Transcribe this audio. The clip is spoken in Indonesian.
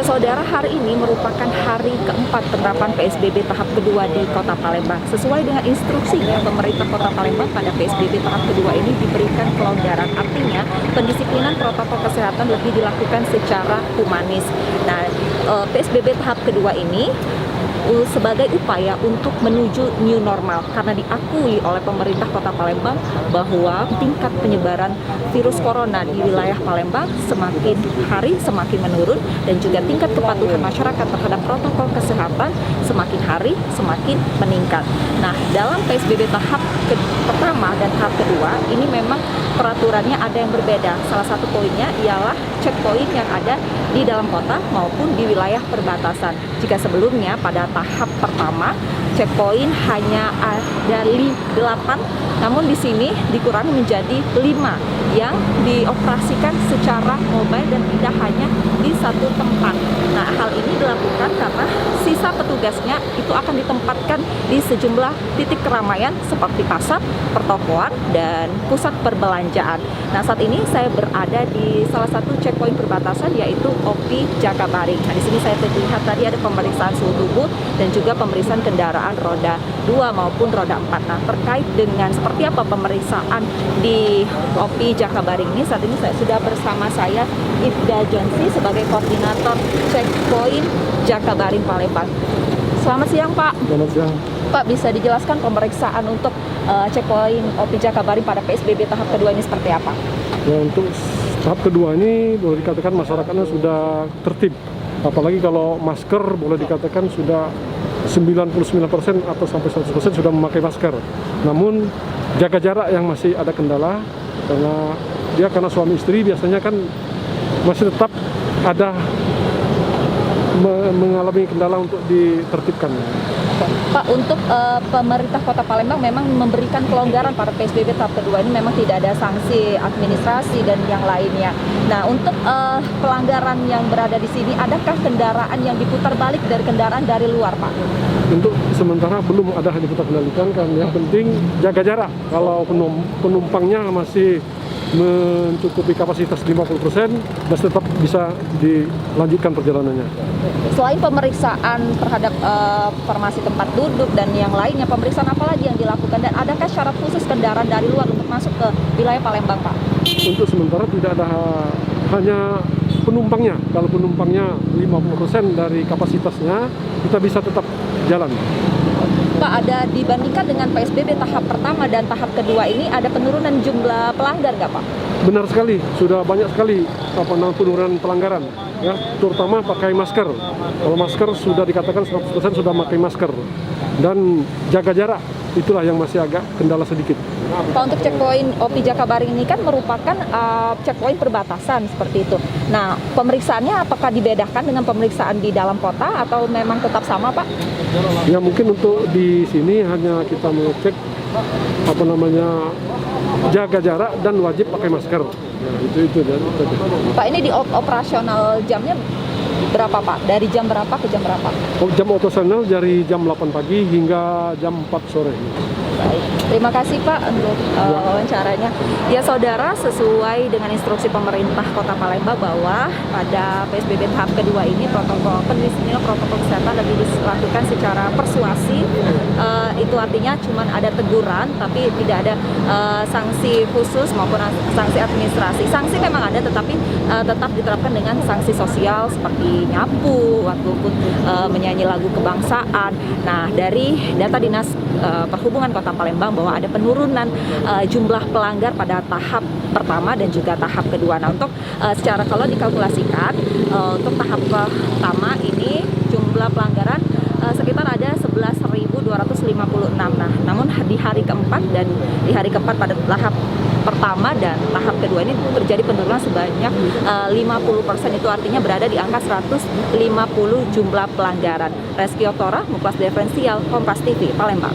saudara, hari ini merupakan hari keempat penerapan PSBB tahap kedua di Kota Palembang. Sesuai dengan instruksinya, pemerintah Kota Palembang pada PSBB tahap kedua ini diberikan kelonggaran. Artinya, pendisiplinan protokol kesehatan lebih dilakukan secara humanis. Nah, PSBB tahap kedua ini sebagai upaya untuk menuju new normal karena diakui oleh pemerintah Kota Palembang bahwa tingkat penyebaran virus corona di wilayah Palembang semakin hari semakin menurun dan juga tingkat kepatuhan masyarakat terhadap protokol kesehatan semakin hari semakin meningkat. Nah, dalam PSBB tahap pertama dan tahap kedua ini memang peraturannya ada yang berbeda. Salah satu poinnya ialah checkpoint yang ada di dalam kota maupun di wilayah perbatasan. Jika sebelumnya pada tahap pertama checkpoint hanya ada 8, namun di sini dikurangi menjadi 5 yang dioperasikan secara mobile dan tidak hanya di satu tempat. Nah, hal ini dilakukan karena sisa petugasnya itu akan ditempatkan di sejumlah titik keramaian seperti pasar, pertokoan, dan pusat perbelanjaan. Nah, saat ini saya berada di salah satu checkpoint perbatasan yaitu OPI Jakabaring. Nah, di sini saya terlihat tadi ada pemeriksaan suhu tubuh dan juga pemeriksaan kendaraan roda 2 maupun roda 4. Nah, terkait dengan seperti apa pemeriksaan di OPI Jakabaring ini, saat ini saya sudah bersama saya Ibda Jonsi sebagai koordinator checkpoint Jakabaring Palembang. Selamat siang, Pak. Selamat siang. Pak, bisa dijelaskan pemeriksaan untuk checkpoint OPI Jakabaring pada PSBB tahap kedua ini seperti apa? Ya, untuk tahap kedua ini boleh dikatakan masyarakatnya sudah tertib. Apalagi kalau masker boleh dikatakan sudah 99% atau sampai 100% sudah memakai masker. Namun jaga jarak yang masih ada kendala karena suami istri biasanya kan masih tetap ada mengalami kendala untuk ditertibkan. Pak, untuk pemerintah Kota Palembang memang memberikan kelonggaran pada PSBB tahap kedua ini, memang tidak ada sanksi administrasi dan yang lainnya. Nah, untuk pelanggaran yang berada di sini, adakah kendaraan yang diputar balik dari kendaraan dari luar, Pak? Untuk sementara belum ada yang kita kendalikan kan. Yang penting jaga jarak. Kalau penumpangnya masih mencukupi kapasitas 50%, masih tetap bisa dilanjutkan perjalanannya. Selain pemeriksaan terhadap formasi tempat duduk dan yang lainnya, pemeriksaan apa lagi yang dilakukan? Dan adakah syarat khusus kendaraan dari luar untuk masuk ke wilayah Palembang, Pak? Untuk sementara tidak ada, hanya penumpangnya. Kalau penumpangnya 50% dari kapasitasnya, kita bisa tetap jalan. Pak, ada dibandingkan dengan PSBB tahap pertama dan tahap kedua ini, ada penurunan jumlah pelanggar nggak, Pak? Benar sekali, sudah banyak sekali penurunan pelanggaran, ya, terutama pakai masker. Kalau masker sudah dikatakan 100% sudah pakai masker, dan jaga jarak itulah yang masih agak kendala sedikit. Pak, untuk checkpoint OPI Jakabaring ini kan merupakan checkpoint perbatasan seperti itu. Nah, pemeriksaannya apakah dibedakan dengan pemeriksaan di dalam kota atau memang tetap sama, Pak? Ya, mungkin untuk di sini hanya kita mengecek jaga jarak dan wajib pakai masker. Ya, itu. Pak, ini di operasional jamnya berapa, Pak? Dari jam berapa ke jam berapa? Jam operasional dari jam 8 pagi hingga jam 4 sore. Baik, terima kasih Pak untuk wawancaranya. Ya saudara, sesuai dengan instruksi pemerintah Kota Palembang bahwa pada PSBB tahap kedua ini pendisiplinan protokol kesehatan lebih dilakukan secara persuasi. Itu artinya cuma ada teguran, tapi tidak ada sanksi khusus maupun sanksi administrasi. Sanksi memang ada, tetapi tetap diterapkan dengan sanksi sosial seperti nyapu ataupun menyanyi lagu kebangsaan. Nah, dari data Dinas Perhubungan Kota Palembang bahwa ada penurunan jumlah pelanggar pada tahap pertama dan juga tahap kedua. Nah, untuk secara kalau dikalkulasikan untuk tahap pertama ini jumlah pelanggaran sekitar ada 11.256. Nah, namun di hari keempat pada tahap pertama dan tahap kedua ini terjadi penurunan sebanyak 50%, itu artinya berada di angka 150 jumlah pelanggaran. Reski Oktora, Muklas Diferensial, Kompas TV, Palembang.